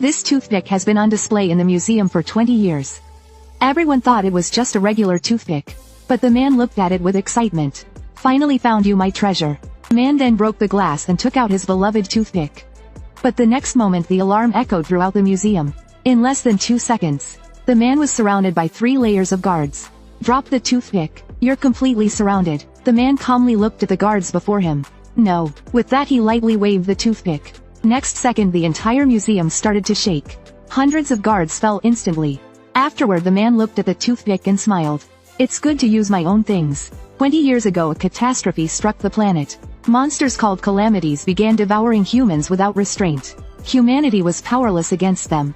This toothpick has been on display in the museum for 20 years. Everyone thought it was just a regular toothpick. But the man looked at it with excitement. Finally found you, my treasure. The man then broke the glass and took out his beloved toothpick. But the next moment the alarm echoed throughout the museum. In less than 2 seconds, the man was surrounded by 3 layers of guards. Drop the toothpick. You're completely surrounded. The man calmly looked at the guards before him. No. With that he lightly waved the toothpick. Next second the entire museum started to shake. Hundreds of guards fell instantly. Afterward the man looked at the toothpick and smiled. It's good to use my own things. 20 years ago a catastrophe struck the planet. Monsters called calamities began devouring humans without restraint. Humanity was powerless against them.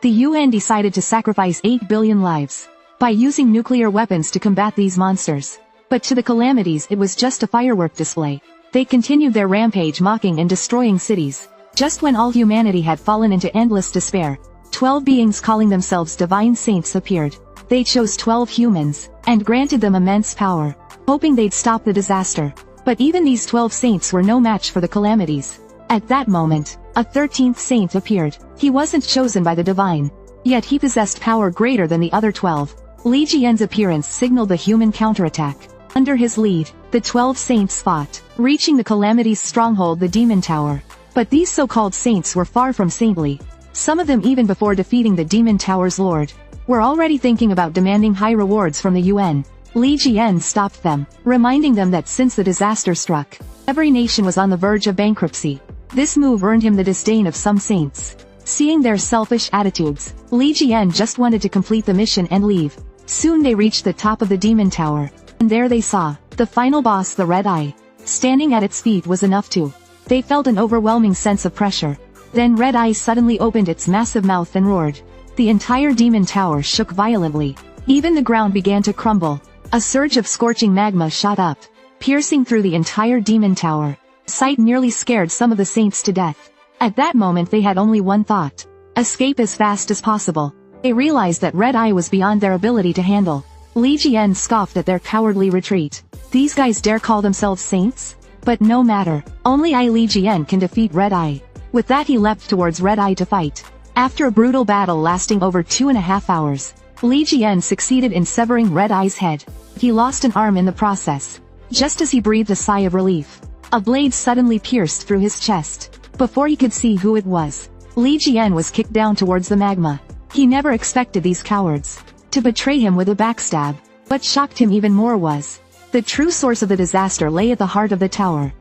The UN decided to sacrifice 8 billion lives by using nuclear weapons to combat these monsters. But to the calamities it was just a firework display. They continued their rampage, mocking and destroying cities. Just when all humanity had fallen into endless despair, 12 beings calling themselves divine saints appeared. They chose 12 humans, and granted them immense power, hoping they'd stop the disaster. But even these 12 saints were no match for the calamities. At that moment, a 13th saint appeared. He wasn't chosen by the divine, yet he possessed power greater than the other 12. Li Jian's appearance signaled the human counterattack. Under his lead, the 12 saints fought, reaching the calamity's stronghold, the Demon Tower. But these so-called saints were far from saintly. Some of them, even before defeating the Demon Tower's lord, were already thinking about demanding high rewards from the UN. Li Jian stopped them, reminding them that since the disaster struck, every nation was on the verge of bankruptcy. This move earned him the disdain of some saints. Seeing their selfish attitudes, Li Jian just wanted to complete the mission and leave. Soon they reached the top of the Demon Tower, and there they saw the final boss, the Red Eye. Standing at its feet was enough to. They felt an overwhelming sense of pressure. Then Red Eye suddenly opened its massive mouth and roared. The entire Demon Tower shook violently. Even the ground began to crumble. A surge of scorching magma shot up, piercing through the entire Demon Tower. The sight nearly scared some of the saints to death. At that moment they had only one thought: escape as fast as possible. They realized that Red Eye was beyond their ability to handle. Li Jian scoffed at their cowardly retreat. These guys dare call themselves saints? But no matter, only I, Li Jian, can defeat Red Eye. With that he leapt towards Red Eye to fight. After a brutal battle lasting over 2.5 hours, Li Jian succeeded in severing Red Eye's head. He lost an arm in the process. Just as he breathed a sigh of relief, a blade suddenly pierced through his chest. Before he could see who it was, Li Jian was kicked down towards the magma. He never expected these cowards to betray him with a backstab. What shocked him even more was the true source of the disaster lay at the heart of the tower.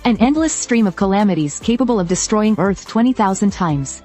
An endless stream of calamities capable of destroying Earth 20,000 times.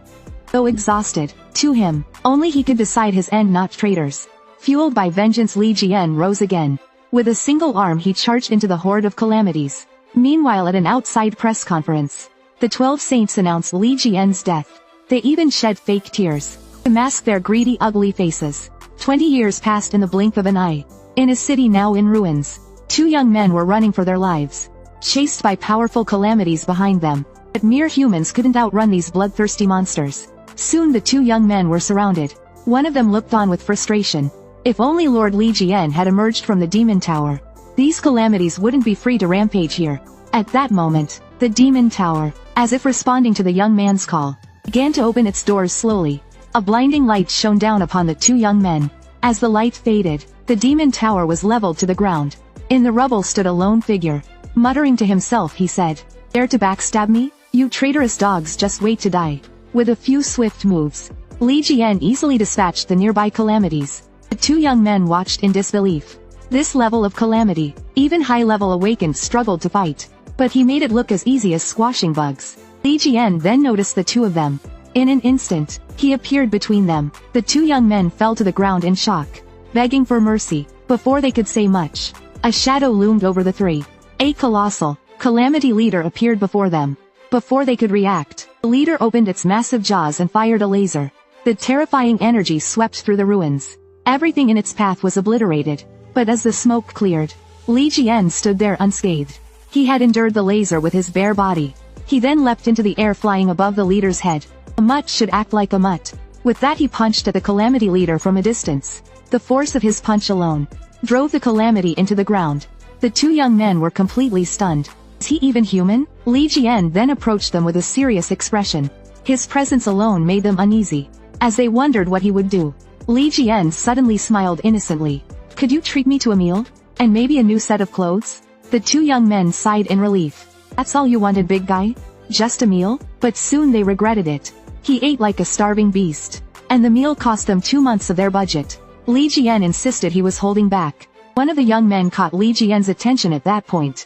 Though exhausted, to him, only he could decide his end, not traitors. Fueled by vengeance, Li Jian rose again. With a single arm he charged into the horde of calamities. Meanwhile, at an outside press conference, the 12 saints announced Li Jian's death. They even shed fake tears to mask their greedy, ugly faces. 20 years passed in the blink of an eye. In a city now in ruins, 2 young men were running for their lives, chased by powerful calamities behind them. But mere humans couldn't outrun these bloodthirsty monsters. Soon the 2 young men were surrounded. One of them looked on with frustration. If only Lord Li Jian had emerged from the Demon Tower, these calamities wouldn't be free to rampage here. At that moment, the Demon Tower, as if responding to the young man's call, began to open its doors slowly. A blinding light shone down upon the 2 young men. As the light faded, the Demon Tower was leveled to the ground. In the rubble stood a lone figure. Muttering to himself, he said, "Dare to backstab me? You traitorous dogs, just wait to die." With a few swift moves, Li Jian easily dispatched the nearby calamities. The 2 young men watched in disbelief. This level of calamity, even high-level awakened struggled to fight. But he made it look as easy as squashing bugs. Li Jian then noticed the 2 of them. In an instant, he appeared between them. The 2 young men fell to the ground in shock, begging for mercy. Before they could say much, a shadow loomed over the 3. A colossal calamity leader appeared before them. Before they could react, the leader opened its massive jaws and fired a laser. The terrifying energy swept through the ruins. Everything in its path was obliterated. But as the smoke cleared, Li Jian stood there unscathed. He had endured the laser with his bare body. He then leapt into the air, flying above the leader's head. A mutt should act like a mutt. With that he punched at the calamity leader from a distance. The force of his punch alone drove the calamity into the ground. The 2 young men were completely stunned. Is he even human? Li Jian then approached them with a serious expression. His presence alone made them uneasy. As they wondered what he would do, Li Jian suddenly smiled innocently. "Could you treat me to a meal? And maybe a new set of clothes?" The two young men sighed in relief. "That's all you wanted, big guy? Just a meal?" But soon they regretted it. He ate like a starving beast. And the meal cost them 2 months of their budget. Li Jian insisted he was holding back. One of the young men caught Li Jian's attention at that point.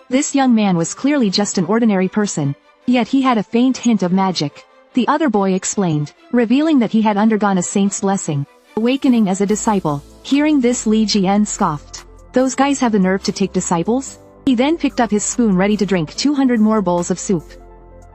This young man was clearly just an ordinary person. Yet he had a faint hint of magic. The other boy explained, revealing that he had undergone a saint's blessing, awakening as a disciple. Hearing this, Li Jian scoffed. "Those guys have the nerve to take disciples?" He then picked up his spoon ready to drink 200 more bowls of soup.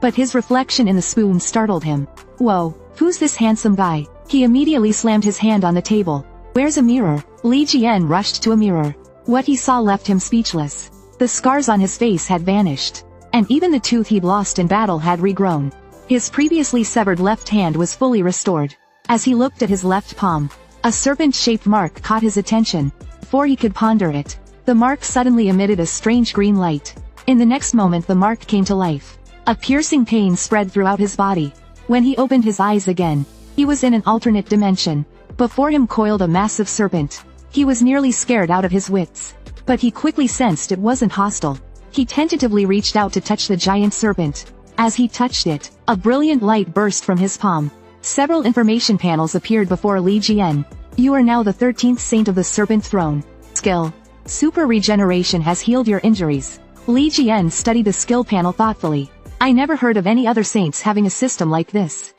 But his reflection in the spoon startled him. "Whoa, who's this handsome guy?" He immediately slammed his hand on the table. "Where's a mirror?" Li Jian rushed to a mirror. What he saw left him speechless. The scars on his face had vanished. And even the tooth he'd lost in battle had regrown. His previously severed left hand was fully restored. As he looked at his left palm, a serpent-shaped mark caught his attention. Before he could ponder it, the mark suddenly emitted a strange green light. In the next moment the mark came to life. A piercing pain spread throughout his body. When he opened his eyes again, he was in an alternate dimension. Before him coiled a massive serpent. He was nearly scared out of his wits. But he quickly sensed it wasn't hostile. He tentatively reached out to touch the giant serpent. As he touched it, a brilliant light burst from his palm. Several information panels appeared before Li Jian. "You are now the 13th saint of the Serpent Throne. Skill: Super Regeneration has healed your injuries." Li Jian studied the skill panel thoughtfully. "I never heard of any other saints having a system like this."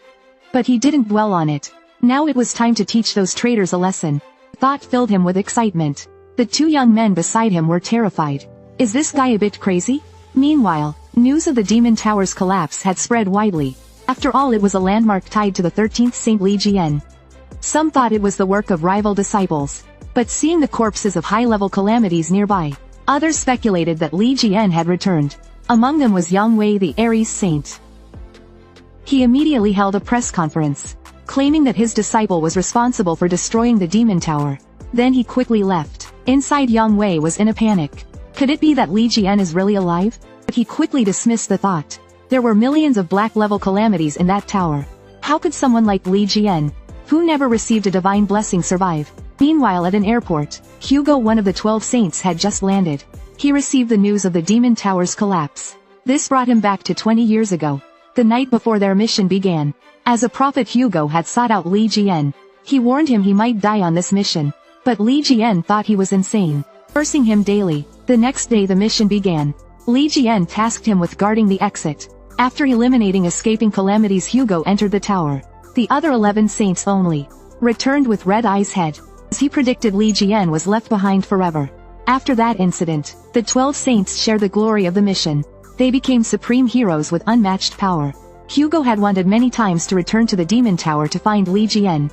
But he didn't dwell on it. Now it was time to teach those traitors a lesson. Thought filled him with excitement. The two young men beside him were terrified. Is this guy a bit crazy? Meanwhile, news of the Demon Tower's collapse had spread widely. After all, it was a landmark tied to the 13th Saint Li Jian. Some thought it was the work of rival disciples. But seeing the corpses of high-level calamities nearby, others speculated that Li Jian had returned. Among them was Yang Wei, the Aries saint. He immediately held a press conference, claiming that his disciple was responsible for destroying the Demon Tower. Then he quickly left. Inside, Yang Wei was in a panic. Could it be that Li Jian is really alive? But he quickly dismissed the thought. There were millions of black-level calamities in that tower. How could someone like Li Jian, who never received a divine blessing, survive? Meanwhile, at an airport, Hugo, one of the 12 saints, had just landed. He received the news of the Demon Tower's collapse. This brought him back to 20 years ago, the night before their mission began. As a prophet, Hugo had sought out Li Jian. He warned him he might die on this mission. But Li Jian thought he was insane, cursing him daily. The next day the mission began. Li Jian tasked him with guarding the exit. After eliminating escaping calamities, Hugo entered the tower. The other 11 saints only returned with Red Eye's head. As he predicted, Li Jian was left behind forever. After that incident, the 12 saints shared the glory of the mission. They became supreme heroes with unmatched power. Hugo had wanted many times to return to the Demon Tower to find Li Jian.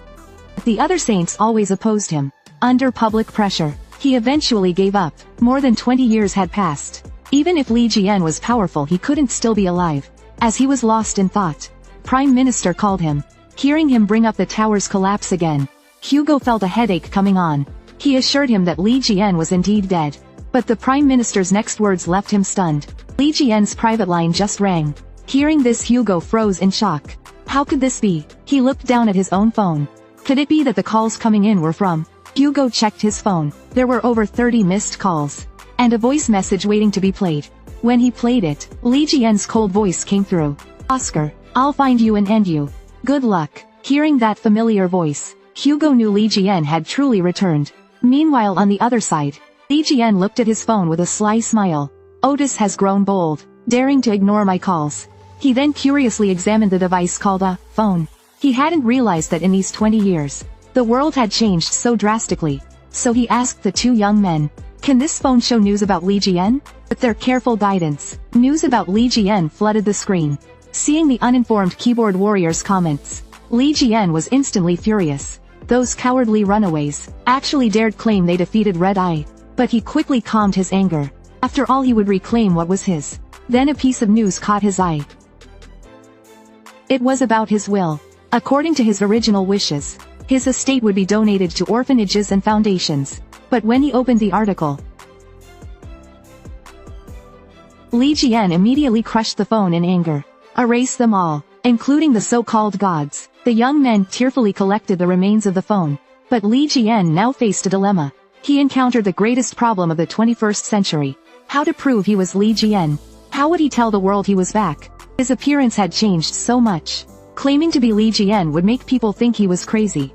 The other saints always opposed him. Under public pressure, he eventually gave up. More than 20 years had passed. Even if Li Jian was powerful, he couldn't still be alive. As he was lost in thought, Prime Minister called him. Hearing him bring up the tower's collapse again, Hugo felt a headache coming on. He assured him that Li Jian was indeed dead. But the Prime Minister's next words left him stunned. Li Jian's private line just rang. Hearing this, Hugo froze in shock. How could this be? He looked down at his own phone. Could it be that the calls coming in were from? Hugo checked his phone. There were over 30 missed calls. And a voice message waiting to be played. When he played it, Li Jian's cold voice came through. "Oscar, I'll find you and end you. Good luck." Hearing that familiar voice, Hugo knew Li Jian had truly returned. Meanwhile, on the other side, Li Jian looked at his phone with a sly smile. Otis has grown bold, daring to ignore my calls. He then curiously examined the device called a phone. He hadn't realized that in these 20 years, the world had changed so drastically. So he asked the two young men, "Can this phone show news about Li Jian?" With their careful guidance, news about Li Jian flooded the screen. Seeing the uninformed keyboard warrior's comments, Li Jian was instantly furious. Those cowardly runaways actually dared claim they defeated Red Eye. But he quickly calmed his anger. After all, he would reclaim what was his. Then a piece of news caught his eye. It was about his will. According to his original wishes, his estate would be donated to orphanages and foundations. But when he opened the article, Li Jian immediately crushed the phone in anger. "Erase them all. including the so-called gods. The young men tearfully collected the remains of the phone. But Li Jian now faced a dilemma. He encountered the greatest problem of the 21st century. How to prove he was Li Jian? How would he tell the world he was back? His appearance had changed so much. Claiming to be Li Jian would make people think he was crazy.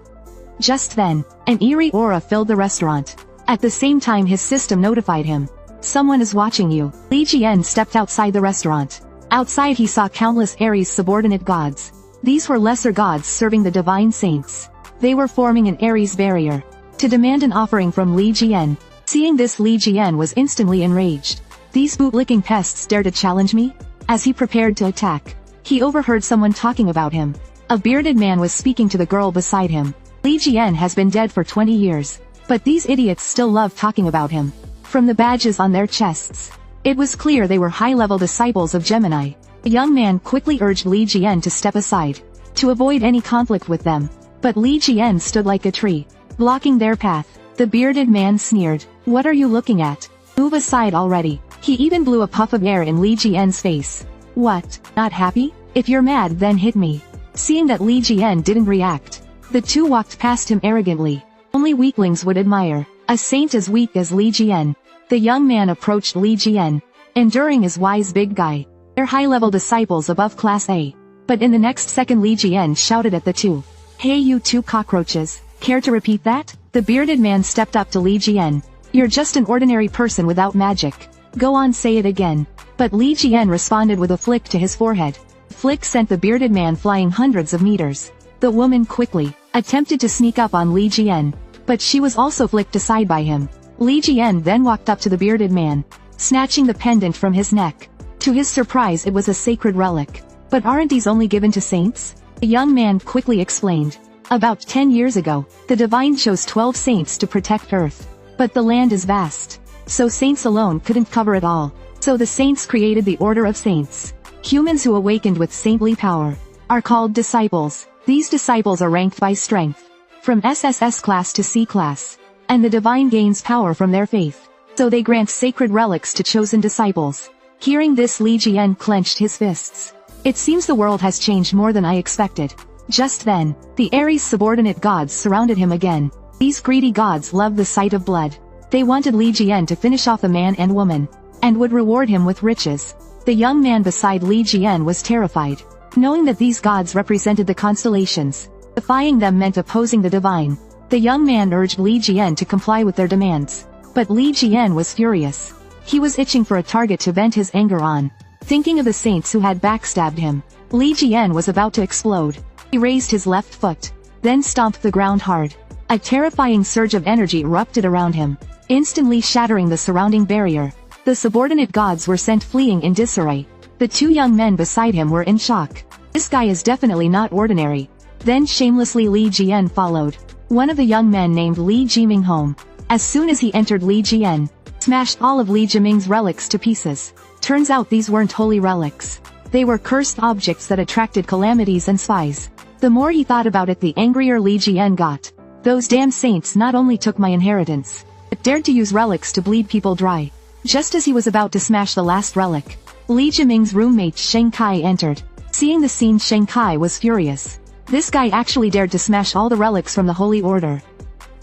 Just then, an eerie aura filled the restaurant. At the same time his system notified him. Someone is watching you. Li Jian stepped outside the restaurant. Outside he saw countless Ares subordinate gods. These were lesser gods serving the divine saints. They were forming an Ares barrier to demand an offering from Li Jian. Seeing this, Li Jian was instantly enraged. These bootlicking pests dare to challenge me? As he prepared to attack, he overheard someone talking about him. A bearded man was speaking to the girl beside him. Li Jian has been dead for 20 years. But these idiots still love talking about him. From the badges on their chests, it was clear they were high-level disciples of Gemini. The young man quickly urged Li Jian to step aside, to avoid any conflict with them. But Li Jian stood like a tree, blocking their path. The bearded man sneered. What are you looking at? Move aside already. He even blew a puff of air in Li Jian's face. What, not happy? If you're mad then hit me. Seeing that Li Jian didn't react, the two walked past him arrogantly. Only weaklings would admire a saint as weak as Li Jian. The young man approached Li Jian, enduring his wise big guy. They're high-level disciples above Class A. But in the next second Li Jian shouted at the two. Hey you two cockroaches, care to repeat that? The bearded man stepped up to Li Jian. You're just an ordinary person without magic. Go on, say it again. But Li Jian responded with a flick to his forehead. Flick sent the bearded man flying hundreds of meters. The woman quickly attempted to sneak up on Li Jian, but she was also flicked aside by him. Li Jian then walked up to the bearded man, snatching the pendant from his neck. To his surprise, it was a sacred relic. But aren't these only given to saints? The young man quickly explained. About 10 years ago, the divine chose 12 saints to protect Earth. But the land is vast, so saints alone couldn't cover it all. So the saints created the Order of Saints. Humans who awakened with saintly power are called disciples. These disciples are ranked by strength, from SSS class to C class. And the divine gains power from their faith. So they grant sacred relics to chosen disciples. Hearing this, Li Jian clenched his fists. It seems the world has changed more than I expected. Just then, the Ares subordinate gods surrounded him again. These greedy gods loved the sight of blood. They wanted Li Jian to finish off the man and woman, and would reward him with riches. The young man beside Li Jian was terrified, knowing that these gods represented the constellations. Defying them meant opposing the divine. The young man urged Li Jian to comply with their demands. But Li Jian was furious. He was itching for a target to vent his anger on. Thinking of the saints who had backstabbed him, Li Jian was about to explode. He raised his left foot, then stomped the ground hard. A terrifying surge of energy erupted around him, instantly shattering the surrounding barrier. The subordinate gods were sent fleeing in disarray. The two young men beside him were in shock. This guy is definitely not ordinary. Then shamelessly Li Jian followed. One of the young men named Li Jiming home. As soon as he entered, Li Jian smashed all of Li Jiming's relics to pieces. Turns out these weren't holy relics. They were cursed objects that attracted calamities and spies. The more he thought about it, the angrier Li Jian got. Those damn saints not only took my inheritance, but dared to use relics to bleed people dry. Just as he was about to smash the last relic, Li Jiming's roommate Sheng Kai entered. Seeing the scene, Sheng Kai was furious. This guy actually dared to smash all the relics from the Holy Order.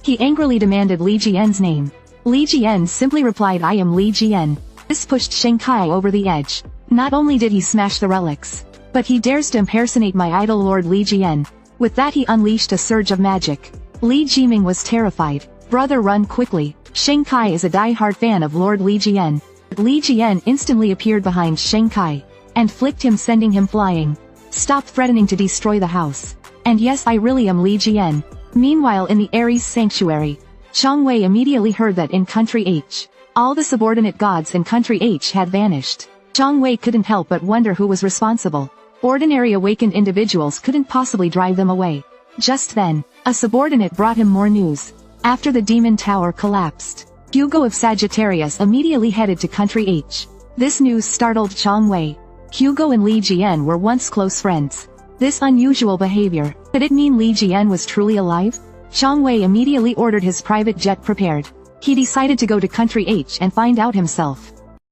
He angrily demanded Li Jian's name. Li Jian simply replied, I am Li Jian. This pushed Sheng Kai over the edge. Not only did he smash the relics, but he dares to impersonate my idol Lord Li Jian. With that he unleashed a surge of magic. Li Jiming was terrified. Brother, run quickly. Sheng Kai is a die-hard fan of Lord Li Jian. But Li Jian instantly appeared behind Sheng Kai, and flicked him, sending him flying. Stop threatening to destroy the house. And yes, I really am Li Jian. Meanwhile, in the Ares sanctuary, Chang Wei immediately heard that in Country H, all the subordinate gods in Country H had vanished. Chang Wei couldn't help but wonder who was responsible. Ordinary awakened individuals couldn't possibly drive them away. Just then, a subordinate brought him more news. After the Demon Tower collapsed, Hugo of Sagittarius immediately headed to Country H. This news startled Chang Wei. Hugo and Li Jian were once close friends. This unusual behavior, could it mean Li Jian was truly alive? Chang Wei immediately ordered his private jet prepared. He decided to go to Country H and find out himself.